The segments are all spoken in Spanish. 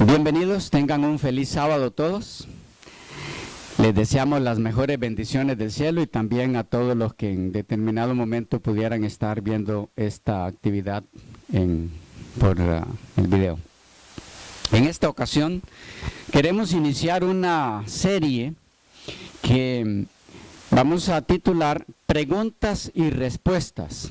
Bienvenidos, tengan un feliz sábado todos. Les deseamos las mejores bendiciones del cielo y también a todos los que en determinado momento pudieran estar viendo esta actividad por el video. En esta ocasión queremos iniciar una serie que vamos a titular Preguntas y Respuestas.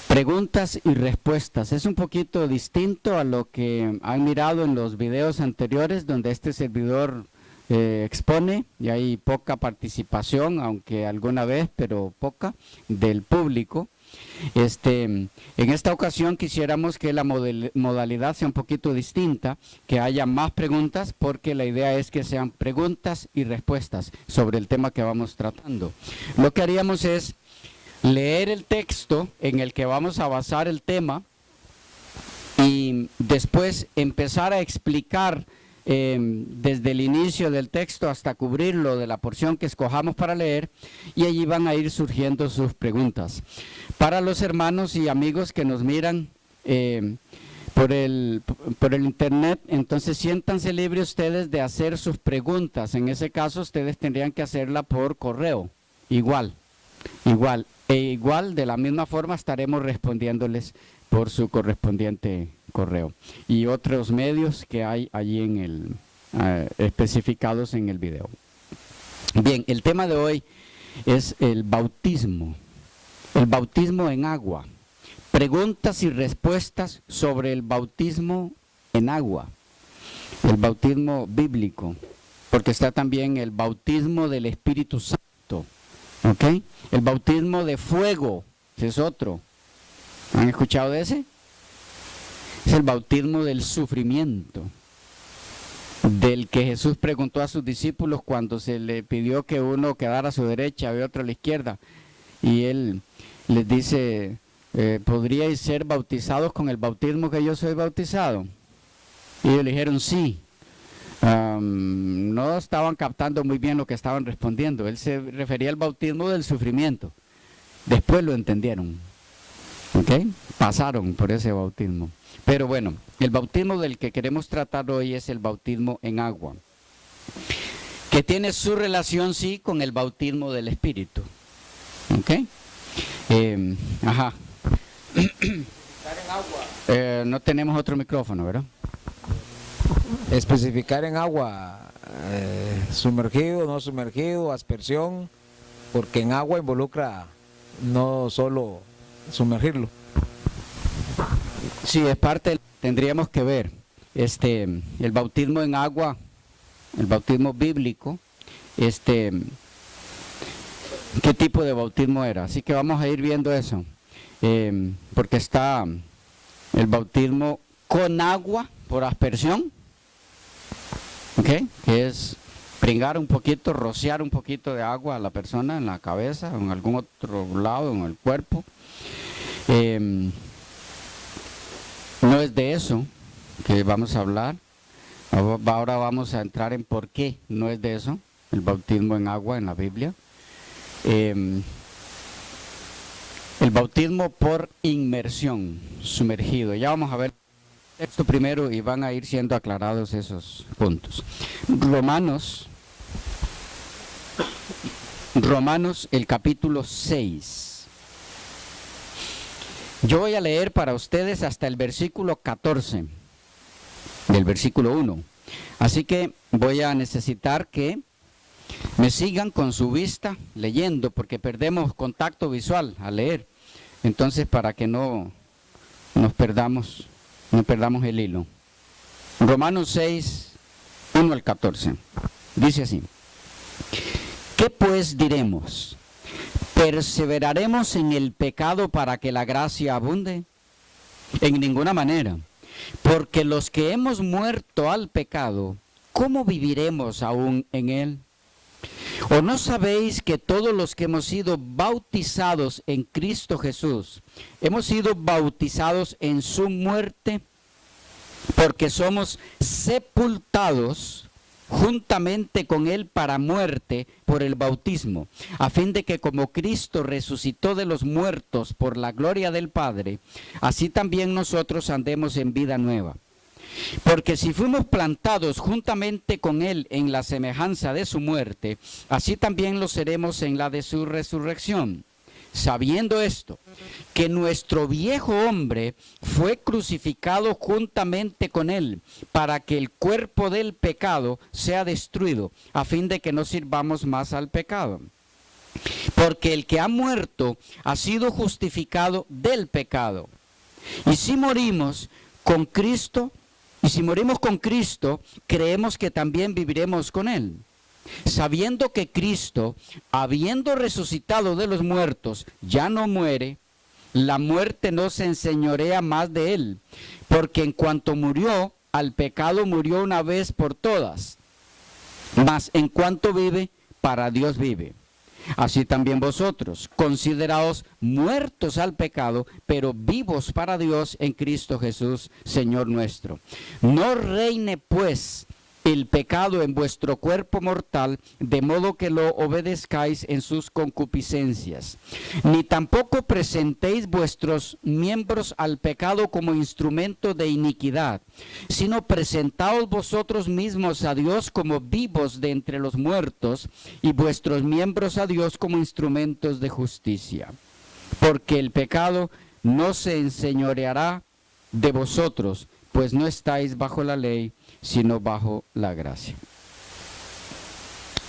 Preguntas y respuestas. Es un poquito distinto a lo que han mirado en los videos anteriores, donde este servidor expone y hay poca participación, aunque alguna vez, pero poca, del público. En esta ocasión quisiéramos que la modalidad sea un poquito distinta, que haya más preguntas, porque la idea es que sean preguntas y respuestas sobre el tema que vamos tratando. Lo que haríamos es leer el texto en el que vamos a basar el tema y después empezar a explicar desde el inicio del texto hasta cubrirlo de la porción que escojamos para leer, y allí van a ir surgiendo sus preguntas. Para los hermanos y amigos que nos miran por el internet, entonces siéntanse libres ustedes de hacer sus preguntas. En ese caso ustedes tendrían que hacerla por correo, igual de la misma forma estaremos respondiéndoles por su correspondiente correo y otros medios que hay allí especificados en el video. Bien, el tema de hoy es el bautismo en agua. Preguntas y respuestas sobre el bautismo en agua, el bautismo bíblico, porque está también el bautismo del Espíritu Santo. ¿Ok? El bautismo de fuego, ese es otro. ¿Han escuchado de ese? Es el bautismo del sufrimiento, del que Jesús preguntó a sus discípulos cuando se le pidió que uno quedara a su derecha y otro a la izquierda. Y él les dice, ¿podríais ser bautizados con el bautismo que yo soy bautizado? Y ellos le dijeron sí. No estaban captando muy bien lo que estaban respondiendo. Él se refería al bautismo del sufrimiento. Después lo entendieron. ¿Ok? Pasaron por ese bautismo. Pero bueno, el bautismo del que queremos tratar hoy es el bautismo en agua, que tiene su relación, sí, con el bautismo del Espíritu. ¿Ok? Ajá. No tenemos otro micrófono, ¿verdad? Especificar en agua, sumergido, no sumergido, aspersión, porque en agua involucra no solo sumergirlo. Sí, es parte, tendríamos que ver, el bautismo en agua, el bautismo bíblico, ¿qué tipo de bautismo era? Así que vamos a ir viendo eso, porque está el bautismo con agua por aspersión, ¿ok? Que es pringar un poquito, rociar un poquito de agua a la persona en la cabeza o en algún otro lado, en el cuerpo. No es de eso que vamos a hablar. Ahora vamos a entrar en por qué no es de eso, el bautismo en agua en la Biblia. El bautismo por inmersión, sumergido. Ya vamos a ver esto primero y van a ir siendo aclarados esos puntos. Romanos el capítulo 6. Yo voy a leer para ustedes hasta el versículo 14, del versículo 1. Así que voy a necesitar que me sigan con su vista leyendo, porque perdemos contacto visual al leer. Entonces, para que no perdamos el hilo. Romanos 6, 1 al 14. Dice así: ¿qué pues diremos? ¿Perseveraremos en el pecado para que la gracia abunde? En ninguna manera, porque los que hemos muerto al pecado, ¿cómo viviremos aún en él? ¿O no sabéis que todos los que hemos sido bautizados en Cristo Jesús, hemos sido bautizados en su muerte? Porque somos sepultados juntamente con él para muerte por el bautismo, a fin de que como Cristo resucitó de los muertos por la gloria del Padre, así también nosotros andemos en vida nueva. Porque si fuimos plantados juntamente con Él en la semejanza de su muerte, así también lo seremos en la de su resurrección. Sabiendo esto, que nuestro viejo hombre fue crucificado juntamente con Él, para que el cuerpo del pecado sea destruido, a fin de que no sirvamos más al pecado. Porque el que ha muerto ha sido justificado del pecado. Y si morimos con Cristo, creemos que también viviremos con Él. Sabiendo que Cristo, habiendo resucitado de los muertos, ya no muere, la muerte no se enseñorea más de Él, porque en cuanto murió, al pecado murió una vez por todas, mas en cuanto vive, para Dios vive. Así también vosotros, consideraos muertos al pecado, pero vivos para Dios en Cristo Jesús, Señor nuestro. No reine pues el pecado en vuestro cuerpo mortal, de modo que lo obedezcáis en sus concupiscencias. Ni tampoco presentéis vuestros miembros al pecado como instrumento de iniquidad, sino presentaos vosotros mismos a Dios como vivos de entre los muertos, y vuestros miembros a Dios como instrumentos de justicia. Porque el pecado no se enseñoreará de vosotros, pues no estáis bajo la ley, sino bajo la gracia.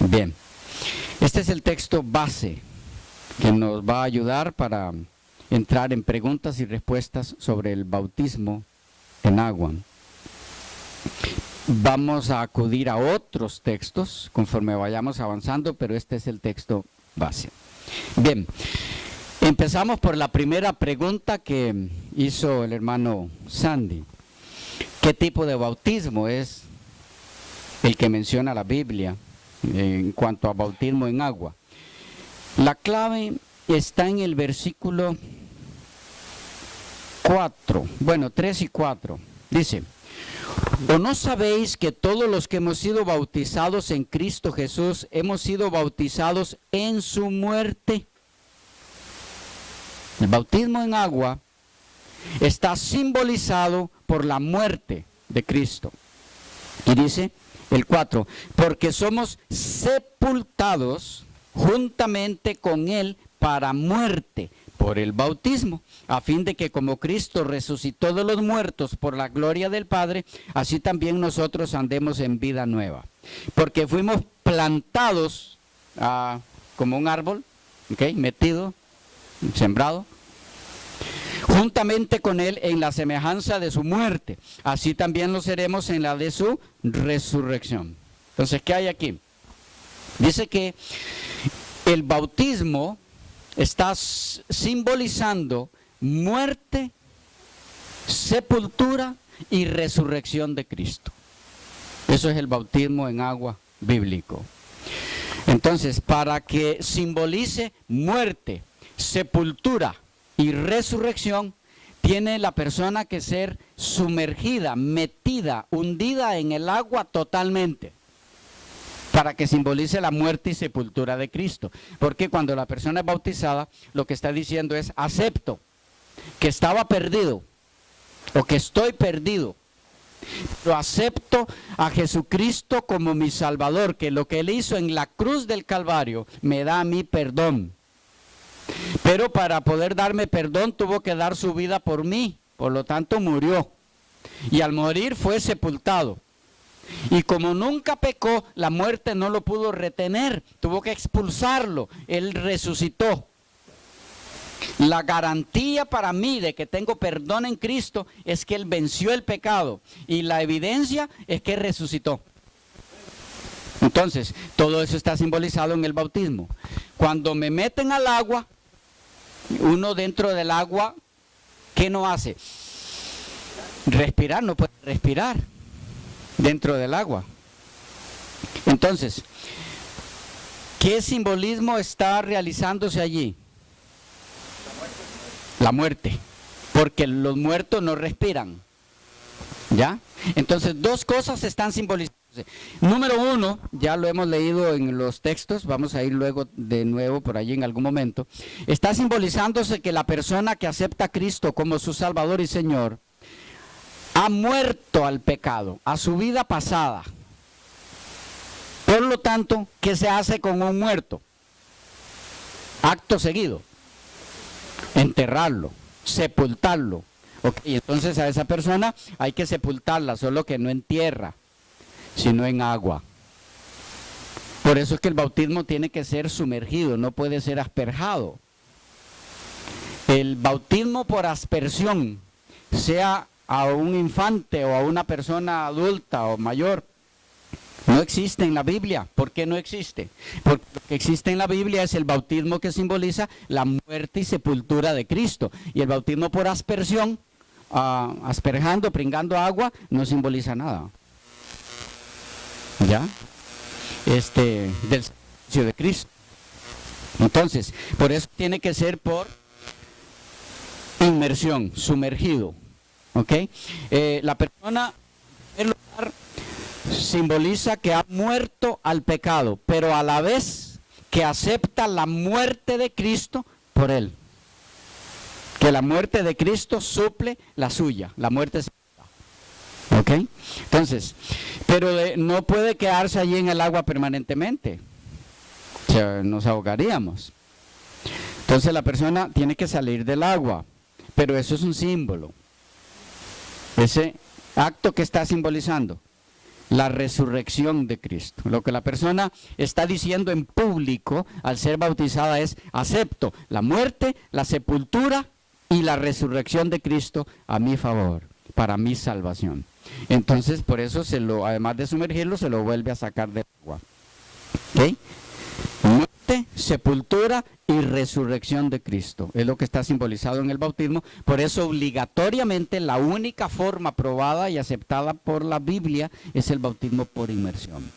Bien, este es el texto base que nos va a ayudar para entrar en preguntas y respuestas sobre el bautismo en agua. Vamos a acudir a otros textos conforme vayamos avanzando, pero este es el texto base. Bien, empezamos por la primera pregunta que hizo el hermano Sandy. ¿Qué tipo de bautismo es el que menciona la Biblia en cuanto a bautismo en agua? La clave está en el versículo 3 y 4. Dice: ¿o no sabéis que todos los que hemos sido bautizados en Cristo Jesús hemos sido bautizados en su muerte? El bautismo en agua está simbolizado por la muerte de Cristo. Y dice el 4, porque somos sepultados juntamente con Él para muerte por el bautismo, a fin de que como Cristo resucitó de los muertos por la gloria del Padre, así también nosotros andemos en vida nueva. Porque fuimos plantados como un árbol, metido, sembrado, juntamente con Él en la semejanza de su muerte, así también lo seremos en la de su resurrección. Entonces, ¿qué hay aquí? Dice que el bautismo está simbolizando muerte, sepultura y resurrección de Cristo. Eso es el bautismo en agua bíblico. Entonces, para que simbolice muerte, sepultura y resurrección, tiene la persona que ser sumergida, metida, hundida en el agua totalmente, para que simbolice la muerte y sepultura de Cristo. Porque cuando la persona es bautizada, lo que está diciendo es: acepto que estaba perdido o que estoy perdido, pero acepto a Jesucristo como mi Salvador, que lo que Él hizo en la cruz del Calvario me da a mí perdón. Pero para poder darme perdón tuvo que dar su vida por mí, por lo tanto murió. Y al morir fue sepultado. Y como nunca pecó, la muerte no lo pudo retener, tuvo que expulsarlo. Él resucitó. La garantía para mí de que tengo perdón en Cristo es que Él venció el pecado. Y la evidencia es que resucitó. Entonces, todo eso está simbolizado en el bautismo. Cuando me meten al agua, uno dentro del agua, ¿qué no hace? Respirar, no puede respirar dentro del agua. Entonces, ¿qué simbolismo está realizándose allí? La muerte, porque los muertos no respiran. ¿Ya? Entonces, dos cosas están simbolizándose. Número uno, ya lo hemos leído en los textos, vamos a ir luego de nuevo por allí en algún momento. Está simbolizándose que la persona que acepta a Cristo como su Salvador y Señor ha muerto al pecado, a su vida pasada. Por lo tanto, ¿qué se hace con un muerto? Acto seguido, enterrarlo, sepultarlo. Okay, entonces a esa persona hay que sepultarla, solo que no en tierra, sino en agua. Por eso es que el bautismo tiene que ser sumergido, no puede ser asperjado. El bautismo por aspersión, sea a un infante o a una persona adulta o mayor, no existe en la Biblia. ¿Por qué no existe? Porque lo que existe en la Biblia es el bautismo que simboliza la muerte y sepultura de Cristo. Y el bautismo por aspersión, asperjando, pringando agua, no simboliza nada. ¿Ya? Del sacrificio de Cristo. Entonces, por eso tiene que ser por inmersión, sumergido. ¿Ok? La persona, en primer lugar, simboliza que ha muerto al pecado, pero a la vez que acepta la muerte de Cristo por él. Que la muerte de Cristo suple la suya, la muerte es... ¿Ok? Entonces, pero no puede quedarse allí en el agua permanentemente. O sea, nos ahogaríamos. Entonces la persona tiene que salir del agua, pero eso es un símbolo. Ese acto que está simbolizando la resurrección de Cristo. Lo que la persona está diciendo en público al ser bautizada es: acepto la muerte, la sepultura y la resurrección de Cristo a mi favor, para mi salvación. Entonces, por eso además de sumergirlo, se lo vuelve a sacar del agua. ¿Ok? Muerte, sepultura y resurrección de Cristo. Es lo que está simbolizado en el bautismo. Por eso, obligatoriamente, la única forma aprobada y aceptada por la Biblia es el bautismo por inmersión.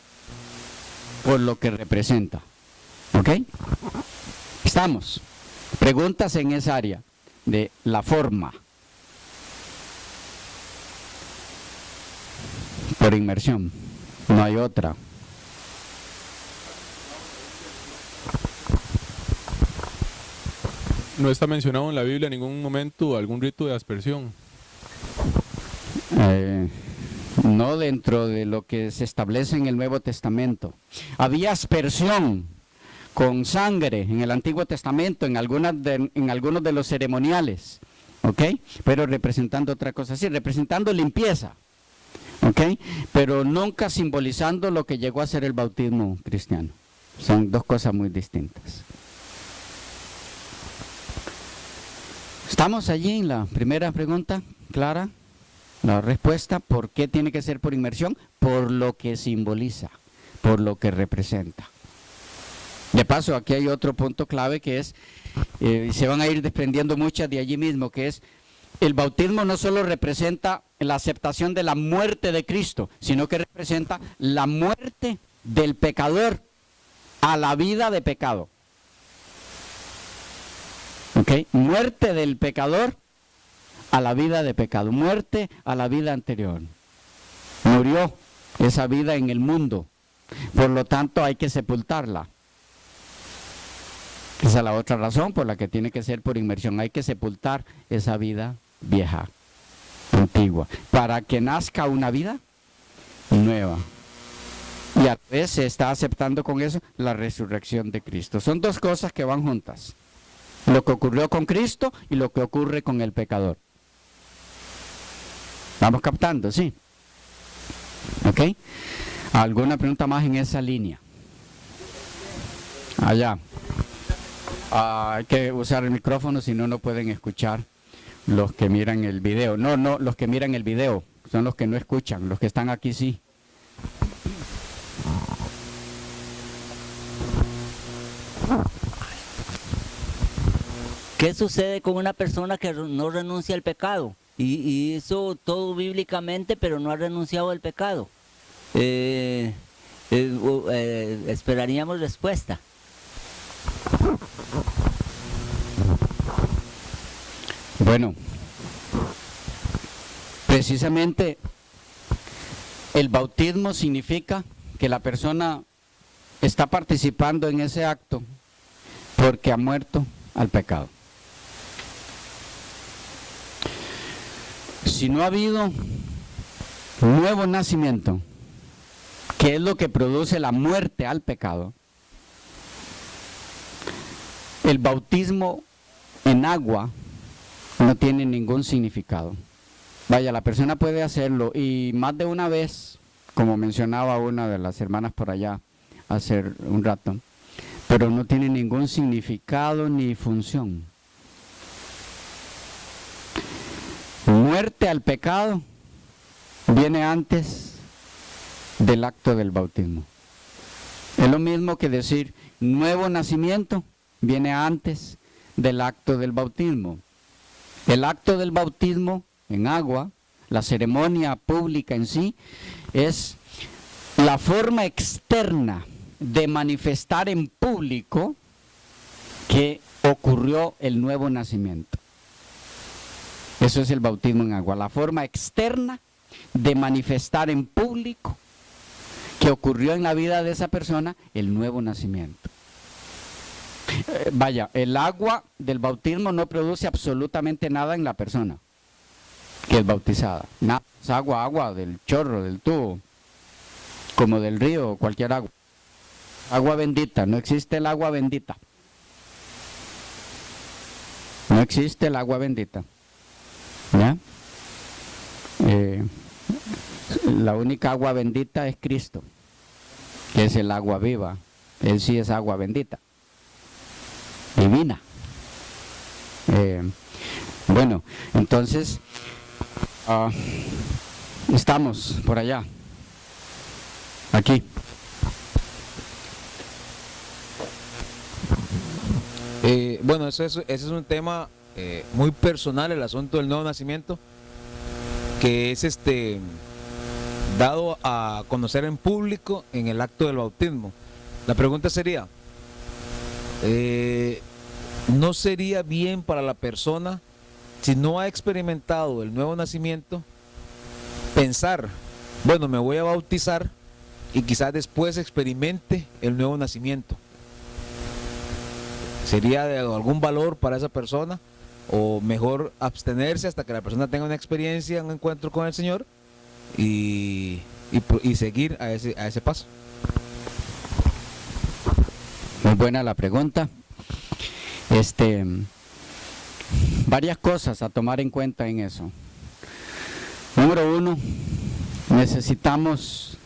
Por lo que representa. ¿Ok? Estamos. Preguntas en esa área de la forma. Por inmersión. No hay otra. No está mencionado en la Biblia en ningún momento algún rito de aspersión. No dentro de lo que se establece en el Nuevo Testamento. Había aspersión con sangre en el Antiguo Testamento, en algunos de los ceremoniales, ¿ok? Pero representando otra cosa, sí, representando limpieza, ¿ok? Pero nunca simbolizando lo que llegó a ser el bautismo cristiano. Son dos cosas muy distintas. ¿Estamos allí en la primera pregunta? ¿Clara? La respuesta: ¿por qué tiene que ser por inmersión? Por lo que simboliza, por lo que representa. De paso, aquí hay otro punto clave que es, se van a ir desprendiendo muchas de allí mismo, que es: el bautismo no solo representa la aceptación de la muerte de Cristo, sino que representa la muerte del pecador a la vida de pecado. ¿Ok? Muerte del pecador a la vida de pecado, muerte a la vida anterior. Murió esa vida en el mundo, por lo tanto hay que sepultarla. Esa es la otra razón por la que tiene que ser por inmersión. Hay que sepultar esa vida vieja, antigua, para que nazca una vida nueva. Y a veces se está aceptando con eso la resurrección de Cristo. Son dos cosas que van juntas: lo que ocurrió con Cristo y lo que ocurre con el pecador. ¿Vamos captando? Sí. ¿Ok? ¿Alguna pregunta más en esa línea? Allá. Hay que usar el micrófono, si no, no pueden escuchar los que miran el video. No, los que miran el video son los que no escuchan, los que están aquí sí. ¿Qué sucede con una persona que no renuncia al pecado? Y hizo todo bíblicamente, pero no ha renunciado al pecado. Esperaríamos respuesta. Bueno, precisamente el bautismo significa que la persona está participando en ese acto porque ha muerto al pecado. Si no ha habido nuevo nacimiento, que es lo que produce la muerte al pecado, el bautismo en agua no tiene ningún significado. Vaya, la persona puede hacerlo y más de una vez, como mencionaba una de las hermanas por allá hace un rato, pero no tiene ningún significado ni función. Muerte al pecado viene antes del acto del bautismo. Es lo mismo que decir nuevo nacimiento viene antes del acto del bautismo. El acto del bautismo en agua, la ceremonia pública en sí, es la forma externa de manifestar en público que ocurrió el nuevo nacimiento. Eso es el bautismo en agua, la forma externa de manifestar en público que ocurrió en la vida de esa persona el nuevo nacimiento. Vaya, el agua del bautismo no produce absolutamente nada en la persona que es bautizada. Nada, es agua del chorro, del tubo, como del río o cualquier agua. Agua bendita, no existe el agua bendita. No existe el agua bendita. ¿Ya? La única agua bendita es Cristo, que es el agua viva. Él sí es agua bendita, divina. Bueno, entonces estamos por allá, aquí. Bueno, ese es un tema muy personal, el asunto del nuevo nacimiento, que es dado a conocer en público en el acto del bautismo. La pregunta sería, ¿no sería bien para la persona, si no ha experimentado el nuevo nacimiento, pensar, bueno, me voy a bautizar y quizás después experimente el nuevo nacimiento? ¿Sería de algún valor para esa persona? ¿O mejor abstenerse hasta que la persona tenga una experiencia, un encuentro con el Señor y seguir a ese paso? Muy buena la pregunta. Varias cosas a tomar en cuenta en eso. Número uno, necesitamos,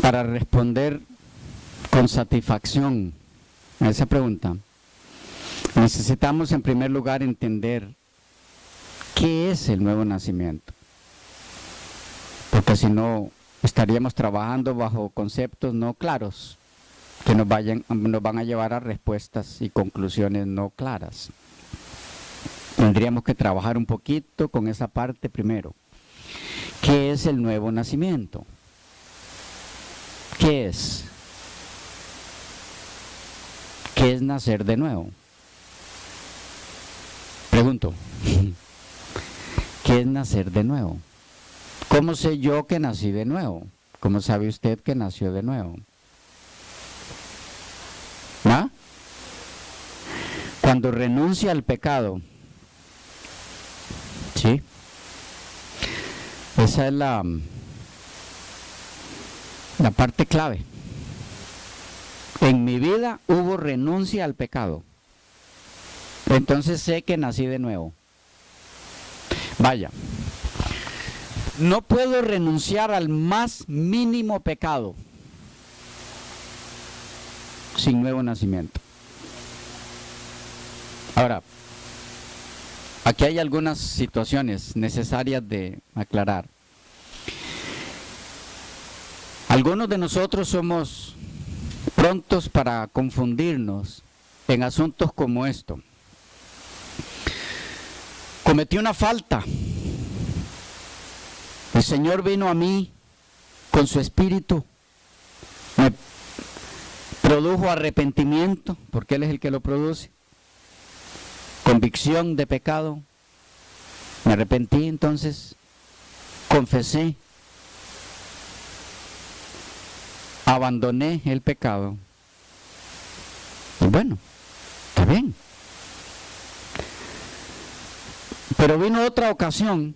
para responder con satisfacción a esa pregunta, necesitamos en primer lugar entender qué es el nuevo nacimiento. Porque si no, estaríamos trabajando bajo conceptos no claros, que nos van a llevar a respuestas y conclusiones no claras. Tendríamos que trabajar un poquito con esa parte primero. ¿Qué es el nuevo nacimiento? ¿Qué es? ¿Qué es nacer de nuevo? Pregunto, ¿qué es nacer de nuevo? ¿Cómo sé yo que nací de nuevo? ¿Cómo sabe usted que nació de nuevo? ¿Ah? Cuando renuncia al pecado, ¿sí? Esa es la parte clave. En mi vida hubo renuncia al pecado. Entonces sé que nací de nuevo. Vaya, no puedo renunciar al más mínimo pecado sin nuevo nacimiento. Ahora, aquí hay algunas situaciones necesarias de aclarar. Algunos de nosotros somos prontos para confundirnos en asuntos como esto. Cometí una falta. El Señor vino a mí con su espíritu, me produjo arrepentimiento, porque Él es el que lo produce, convicción de pecado, me arrepentí, entonces confesé, abandoné el pecado, y bueno, está bien. Pero vino otra ocasión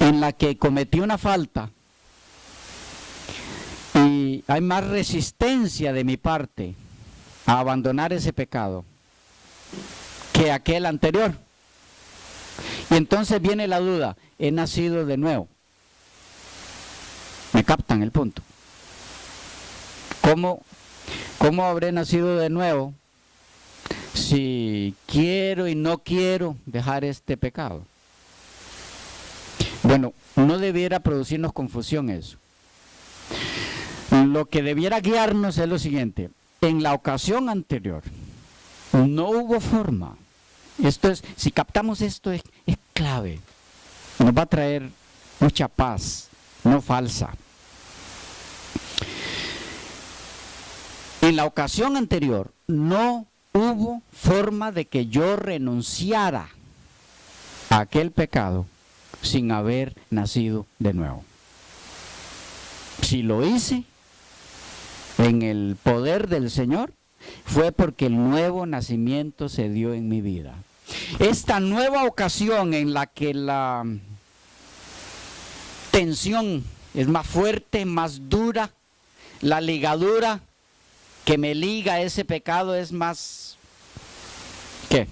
en la que cometí una falta y hay más resistencia de mi parte a abandonar ese pecado que aquel anterior. Y entonces viene la duda, ¿he nacido de nuevo? ¿Me captan el punto? ¿Cómo habré nacido de nuevo si quiero y no quiero dejar este pecado? Bueno, no debiera producirnos confusión eso. Lo que debiera guiarnos es lo siguiente: en la ocasión anterior no hubo forma. Esto es, si captamos esto es clave. Nos va a traer mucha paz, no falsa. En la ocasión anterior no hubo forma de que yo renunciara a aquel pecado sin haber nacido de nuevo. Si lo hice en el poder del Señor, fue porque el nuevo nacimiento se dio en mi vida. Esta nueva ocasión en la que la tensión es más fuerte, más dura, la ligadura que me liga a ese pecado es más, ¿qué?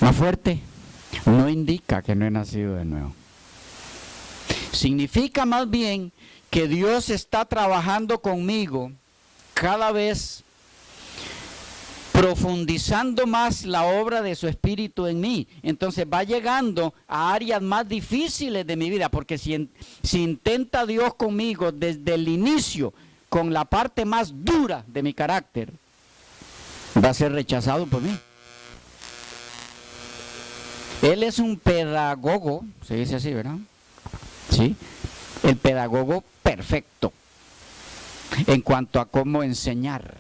Más fuerte, no indica que no he nacido de nuevo. Significa más bien que Dios está trabajando conmigo cada vez, profundizando más la obra de su Espíritu en mí. Entonces va llegando a áreas más difíciles de mi vida, porque si intenta Dios conmigo desde el inicio, con la parte más dura de mi carácter, va a ser rechazado por mí. Él es un pedagogo, se dice así, ¿verdad? Sí, el pedagogo perfecto en cuanto a cómo enseñar.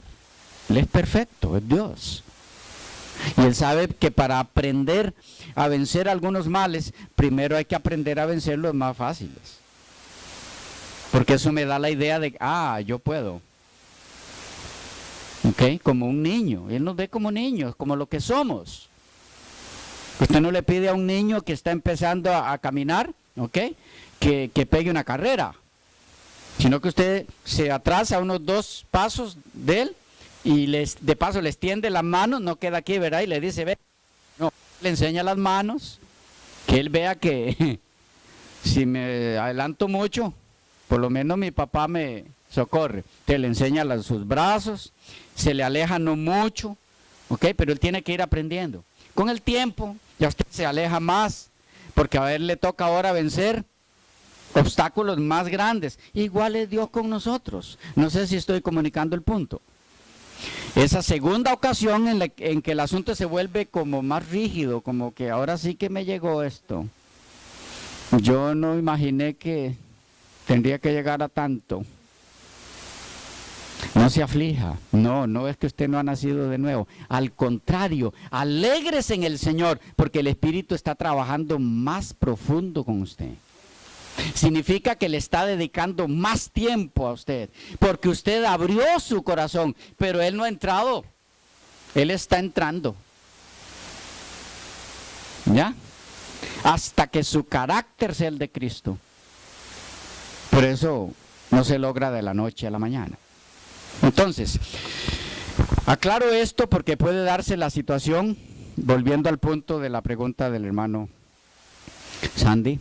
Él es perfecto, es Dios. Y Él sabe que para aprender a vencer algunos males, primero hay que aprender a vencer los más fáciles. Porque eso me da la idea de, yo puedo. ¿Ok? Como un niño. Él nos ve como niños, como lo que somos. Usted no le pide a un niño que está empezando a caminar, ¿ok?, que pegue una carrera. Sino que usted se atrasa unos 2 pasos de él y de paso le extiende las manos, no queda aquí, ¿verdad? Y le dice, ve, no, le enseña las manos, que él vea que si me adelanto mucho, por lo menos mi papá me socorre. Te le enseña sus brazos, se le aleja no mucho, ¿ok? Pero él tiene que ir aprendiendo. Con el tiempo, ya usted se aleja más, porque a él le toca ahora vencer obstáculos más grandes. Igual es Dios con nosotros. No sé si estoy comunicando el punto. Esa segunda ocasión en que el asunto se vuelve como más rígido, como que ahora sí que me llegó esto. Yo no imaginé que tendría que llegar a tanto. No se aflija, no es que usted no ha nacido de nuevo. Al contrario, alégrese en el Señor, porque el Espíritu está trabajando más profundo con usted. Significa que le está dedicando más tiempo a usted, porque usted abrió su corazón, pero Él no ha entrado, Él está entrando. ¿Ya? Hasta que su carácter sea el de Cristo. Por eso no se logra de la noche a la mañana. Entonces, aclaro esto porque puede darse la situación, volviendo al punto de la pregunta del hermano Sandy.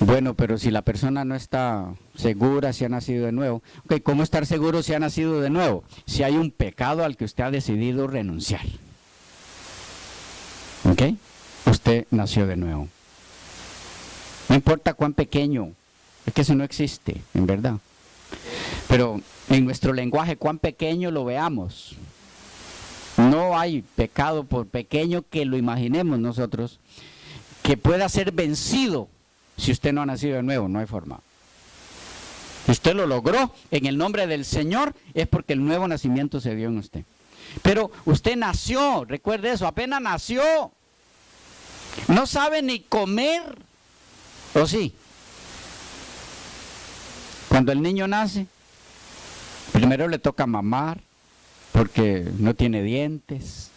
Bueno, pero si la persona no está segura si ha nacido de nuevo, okay, ¿cómo estar seguro si ha nacido de nuevo? Si hay un pecado al que usted ha decidido renunciar. ¿Ok? Usted nació de nuevo. No importa cuán pequeño, es que eso no existe, en verdad. Pero en nuestro lenguaje, cuán pequeño lo veamos. No hay pecado, por pequeño que lo imaginemos nosotros, que pueda ser vencido. Si usted no ha nacido de nuevo, no hay forma. Si usted lo logró en el nombre del Señor, es porque el nuevo nacimiento se dio en usted. Pero usted nació, recuerde eso, apenas nació. No sabe ni comer, ¿o sí? Cuando el niño nace, primero le toca mamar, porque no tiene dientes.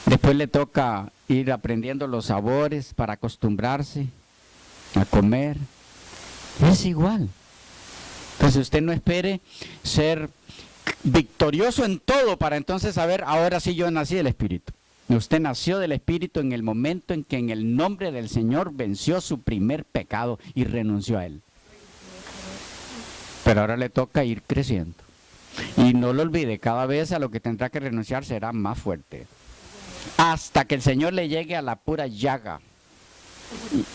Después le toca ir aprendiendo los sabores para acostumbrarse a comer. Es igual. Entonces usted no espere ser victorioso en todo para entonces saber, ahora sí yo nací del Espíritu. Usted nació del Espíritu en el momento en que en el nombre del Señor venció su primer pecado y renunció a él. Pero ahora le toca ir creciendo. Y no lo olvide, cada vez a lo que tendrá que renunciar será más fuerte. Hasta que el Señor le llegue a la pura llaga.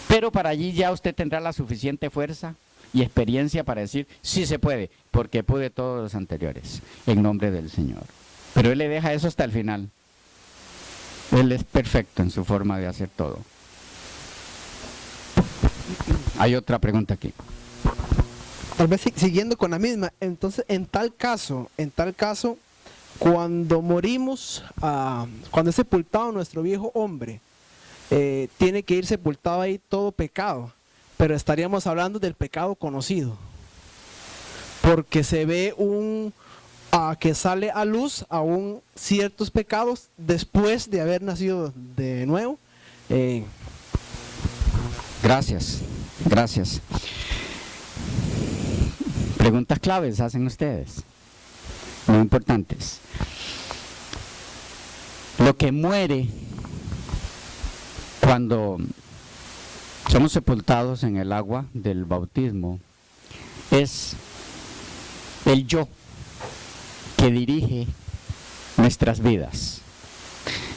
Pero para allí ya usted tendrá la suficiente fuerza y experiencia para decir, sí se puede, porque pude todos los anteriores, en nombre del Señor. Pero Él le deja eso hasta el final. Él es perfecto en su forma de hacer todo. Hay otra pregunta aquí. Tal vez siguiendo con la misma, entonces en tal caso, cuando morimos, cuando es sepultado nuestro viejo hombre, tiene que ir sepultado ahí todo pecado, pero estaríamos hablando del pecado conocido, porque se ve que sale a luz aún ciertos pecados después de haber nacido de nuevo. Gracias. Preguntas claves hacen ustedes, muy importantes. Lo que muere cuando somos sepultados en el agua del bautismo es el yo que dirige nuestras vidas.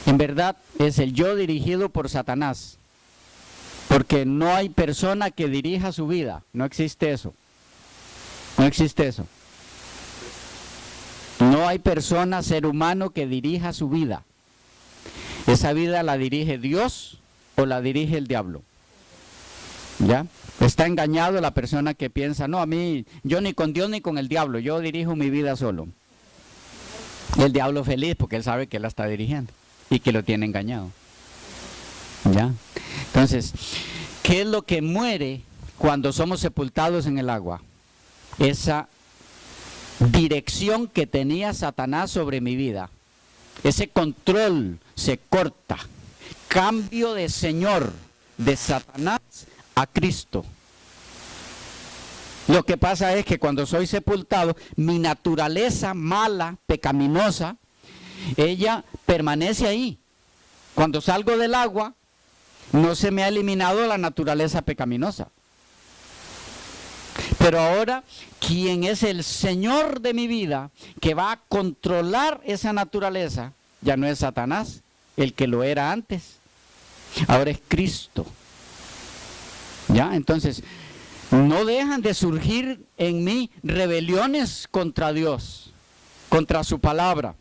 En verdad es el yo dirigido por Satanás, porque no hay persona que dirija su vida, no existe eso. No existe eso. No hay persona, ser humano que dirija su vida. Esa vida la dirige Dios o la dirige el diablo. ¿Ya? Está engañado la persona que piensa, no, a mí, yo ni con Dios ni con el diablo, yo dirijo mi vida solo. Y el diablo feliz porque él sabe que él la está dirigiendo y que lo tiene engañado. ¿Ya? Entonces, ¿qué es lo que muere cuando somos sepultados en el agua? Esa dirección que tenía Satanás sobre mi vida, ese control se corta. Cambio de Señor, de Satanás a Cristo. Lo que pasa es que cuando soy sepultado, mi naturaleza mala, pecaminosa, ella permanece ahí. Cuando salgo del agua, no se me ha eliminado la naturaleza pecaminosa. Pero ahora, quien es el Señor de mi vida, que va a controlar esa naturaleza, ya no es Satanás, el que lo era antes. Ahora es Cristo. ¿Ya? Entonces, no dejan de surgir en mí rebeliones contra Dios, contra su palabra.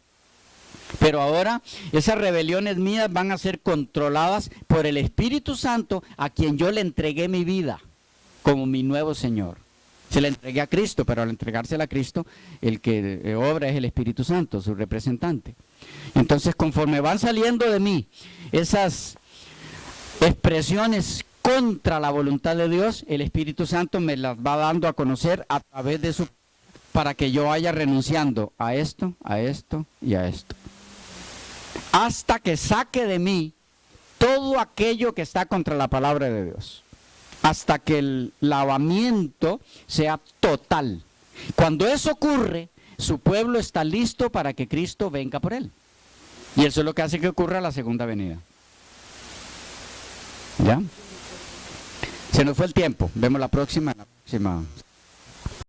Pero ahora esas rebeliones mías van a ser controladas por el Espíritu Santo, a quien yo le entregué mi vida como mi nuevo Señor. Se la entregué a Cristo, pero al entregársela a Cristo, el que obra es el Espíritu Santo, su representante. Entonces, conforme van saliendo de mí esas expresiones contra la voluntad de Dios, el Espíritu Santo me las va dando a conocer a través de su, para que yo vaya renunciando a esto y a esto. Hasta que saque de mí todo aquello que está contra la palabra de Dios. Hasta que el lavamiento sea total. Cuando eso ocurre, su pueblo está listo para que Cristo venga por él. Y eso es lo que hace que ocurra la segunda venida. ¿Ya? Se nos fue el tiempo. Vemos la próxima.